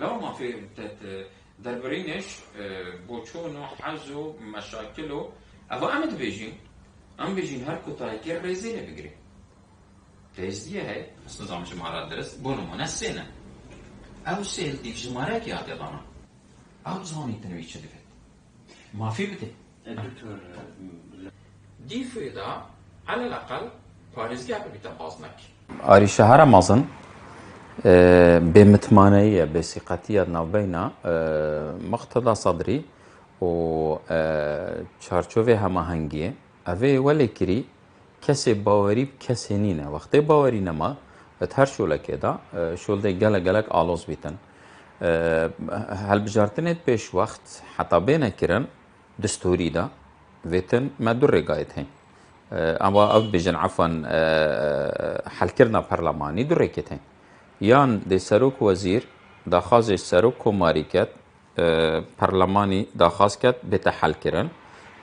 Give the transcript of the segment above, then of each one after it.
لو ما في دربرينش بوچونو حزو مشاكلو افو امد بيجين ام بيجين هر كتاي كي ريزينه بيجري تيزديه هي بس نظام جمهورات درس بونو منسينه او سيل دي جمهورات يا دانا او زوني تنوي شدفت ما في بده الدكتور دي فيدا على الاقل باريزگاه بتبازنك آری شهر مازن به متمانعی به ثقتیت نوبینا مقتدا صدری و چارچوب هماهنگی اوه ولی کری کسی باوری کسی نینه وقتی باوری نما هر شوله که دا شوله گلک آلوز بیتن هل بجارتنت پیش وقت حتی بینه کرن دستوری دا ویتن ما دور رگایت هن اما او بجن عفوا حل کرنا پرلمانی دور رکت هن یان دی سروک وزیر داخواز سروک کماری کت پرلمانی داخواز کت بیت حل کرن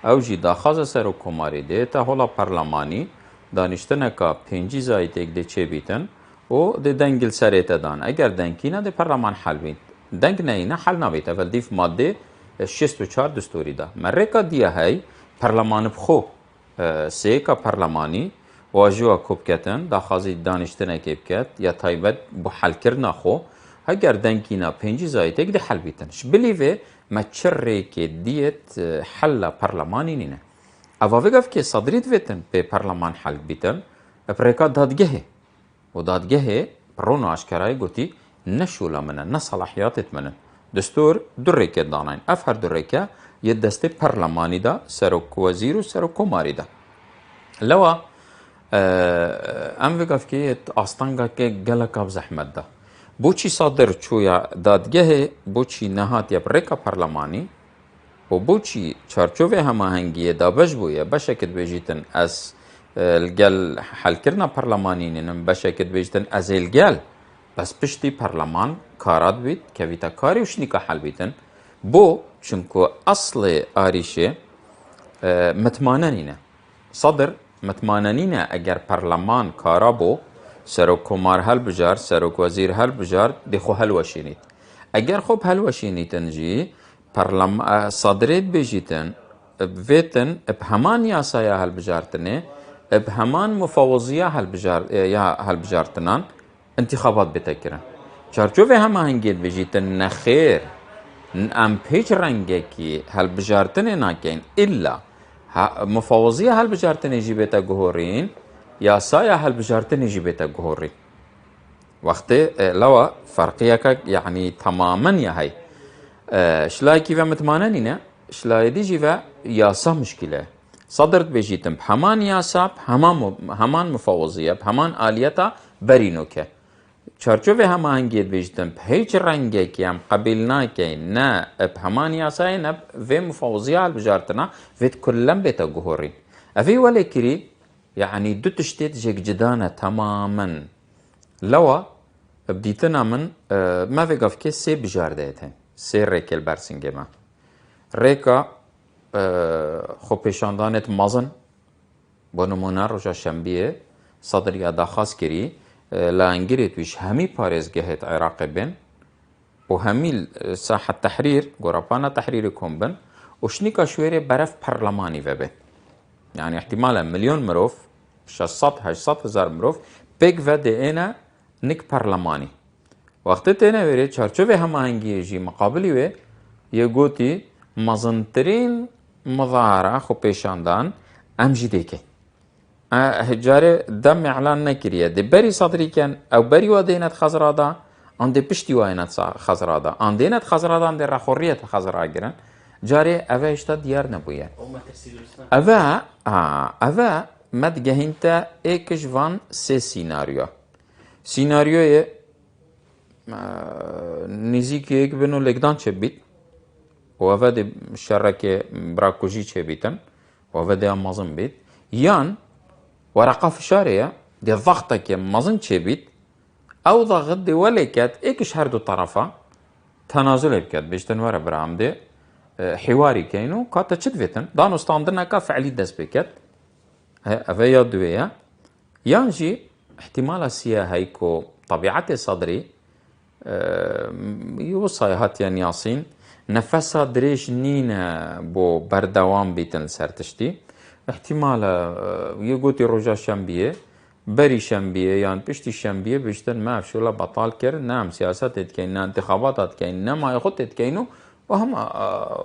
او جی داخواز سروک کماری دی تا هولا پرلمانی دانشتنه که 5 زایت یک دی چه بیتن و دی دنگل سریت دان اگر دنگینه دی پرلمان حل بین دنگ نه حل نبیت اول دیف ماده 64 دستوری دا مرکا دیه های پرلمان بخو سیکا پرلمانی واجوا کوب کتن داخوازی دانشتنه که بکت یا تایبت بو حل کرنا خو اگر دنگینا 5 زایت یک دی حل بیتن شبلیوه ما چره که دیت حل پرلمانی نینه اوه که صدریت ویتن به پرلمان حل بیتن برکا دادگهه و دادگهه برونو اشکرای گوتی نشولا منن نصلاحیاتت منن دستور دو رکه داناین اف هر دو رکه یه دسته پرلمانی دا سروک وزیر و سروک کماری دا لوا ام وگاف که آستانگا که گلک اب زحمت دا بوچی صادر چویا دادگه بوچی نهات یا برکه پرلمانی و بوچی چارچوب هماهنگی دا بجبویه بشکت بجیتن از الگل حل کرنا پرلمانی نینم بشکت بجیتن از الگل بس پشتی پرلمان کارات بید که ویتا کاری وشنی که حل بیتن بو چونکو اصل آریشه متماننینه صدر متماننینه اگر پرلمان کارا بو سروک کمار حل بجار سروک وزیر حل بجار دیخو حل وشینید اگر خوب حل وشینیتن جی صدرت بجیتن ویتن بهمان یاسایا حل بجارتنه بهمان مفوضیه حل بجارتنان انتخابات بتکرن چارچوب هماهنگی بجیتن نخیر ام پیچ رنگه کی هل بجارتنه ناکین الا مفوضیه هل بجارتنه جیبتا گهورین یا سایا هل بجارتنه جیبتا گهورین وقتی لوا فرقیه که یعنی تماما یا هی شلای کی و متماننینه شلای دی جیوه یاسا مشکله صدرت بجیتن همان یاسا همان مفوضیه همان آلیتا برینو که چارچوب هماهنگی بجتن به هیچ رنگی که هم قبیل ناکی نه بهمان یاسای نه و مفوضیه بجارتنا وید کلن بیتا گهوری افی ولی کری یعنی دو تشتیت جگ جدانه تماما لوا بدیتنا من ما وگاف که سی بجار دیتن سی ریکل برسنگه ما ریکا خو پیشاندانت مازن بانمونه رجا شنبیه صدر داخواست کری لانجريت ويش همي باريزگهت عراق بن وهمي ساحة تحرير غرفانا تحريركم بن وشنيكا شويري برف برلماني وبن يعني احتمالا 1,000,000 مروف 600 هزار مروف بيك وده انا نك برلماني وقت تينا ويري چارچوب هماهنگي جي مقابلي وي يگوتي مزنترين مظاهرة خو پیشاندان امجي ديكي هجاره دم اعلان نکریه دی بری صدری کن او بری و دینت خزرادا آن دی پشتی و اینت خزرادا آن دینت خزرادا آن دی رخوریت خزرا گرن جاره اوه اشتا دیار نبویه اوه مد گهینتا ایکش وان سه سیناریوی نزیکی ایک بنو لگدان چه بیت و اوه دی شرک براکوژی چه بیتن و اوه دی امازن بیت یان ورقه فشاريه دي الضغطه كي مازن تشبيت او ضغط دي ولكات ايكش هردو طرفا تنازل بكات باش تنورا برام دي حواري كاينو كاتا تشدفتن دانو ستاندنا كا فعلي دس بكات افيا دويا يانجي احتمال سيا هيكو طبيعتي صدري يوصي هاتيان ياسين نفسها دريش نينا بو بردوام بيتن سرتشتي احتمال يقوتي رجا شنبيه بري شنبيه يعني بشتي شنبيه بشتن ما في شولا بطال كر نعم سياسات تتكين انتخابات تتكين نما يخط تتكينو وهم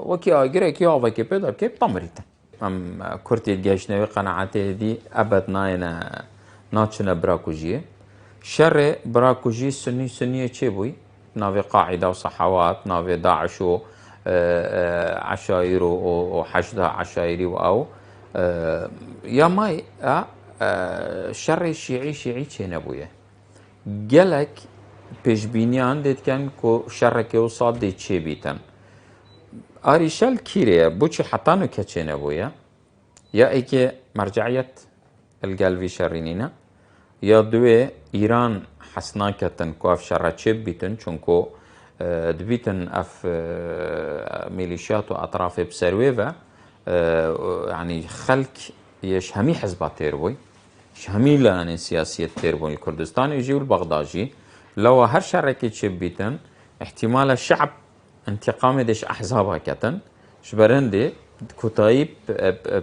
وكي اجري كي اوفا كي بيدر كي طمريتا ام كرتي الجيشنوي قناعتي دي ابد ناينا ناتشنا براكوجيه شر براكوجي سنية چه بوي ناوي قاعدة وصحوات ناوي داعش و عشائر وحشدة عشائري أو يا ماي شر شيعي چه نبويه گلک پیشبینیان دید کن که شر که و صاد دید چه بیتن آریشل کیره بو چه حتانو که چه نبويه یا ای که مرجعیت القلبي شرينينا يا دوي إيران حسناكتن كو اف شراتشيب بيتن چونكو دبيتن اف ميليشيات واطراف بسرويفا يعني خلق يش همي حزبات تيربوي ش همي لان سياسية تيربوي الكردستان يجي والبغدادي لو هر شركة تشيب بيتن احتمال الشعب انتقام ديش احزابها كتن شبرندي كتايب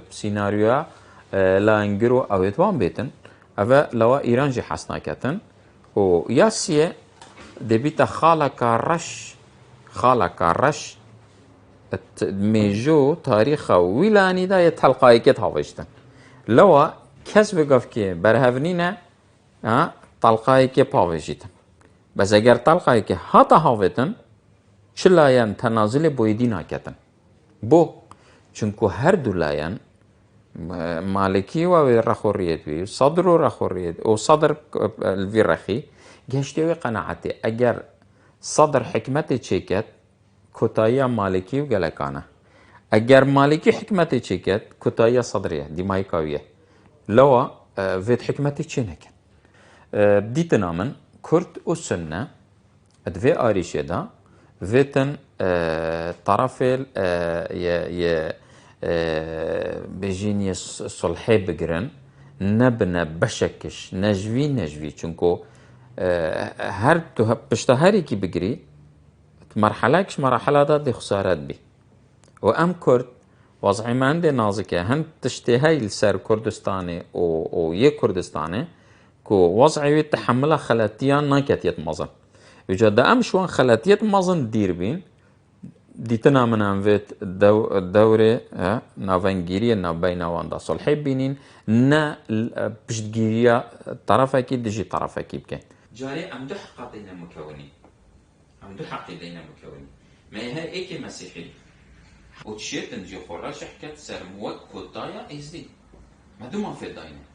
بسيناريو لا انجرو او يتوان بيتن اوه لوا ایران جي حسنا كتن و ياسيه دبيتا خالق رش ميجو تاريخ ويلاني دا يتحلقاي كت هاوشتن لوا كس بقف كي برهفنينا طلقاي كي باوشتن بس اگر طلقاي كي هاتا هاوتن چلايان تنازل بويدينا كتن بو چونكو هر دولايان مالكي ورخوريت بي صدر ورخوريت وصدر الفيرخي جهشتوي قناعتي اگر صدر حكمتي تشيكت كوتايا مالكي وقلقانا اگر مالكي حكمتي تشيكت كوتايا صدريه دي مايكاويه لو فيت حكمتي تشينك بديتنا من كرد والسنه ادفي اريشيدا فيتن طرفل بجيني صلحي بقرن نبنا بشكش نجوي چونكو هر تو بشتهاري كي بقري مرحلهكش مرحلة دي خسارات بي وام كرد وضعي ما عندي نازكة هن تشتهي لسر كردستاني و يه كردستاني كو وضعي تحملها خلاتيان ناكت يتمازن وجد ام شوان خلاتيت مازن دير بين دیتنا من انویت دوره ناونگیری نبین واندا صلحی بینین نه بشتگیریا طرفه کی دجی طرفه کی بکن جاري ام دو حق دينا مكونين ما هي ايكي مسيحي وتشيت نجي خراش حكت سر موت كوتايا ازدي ما دو ما في داينا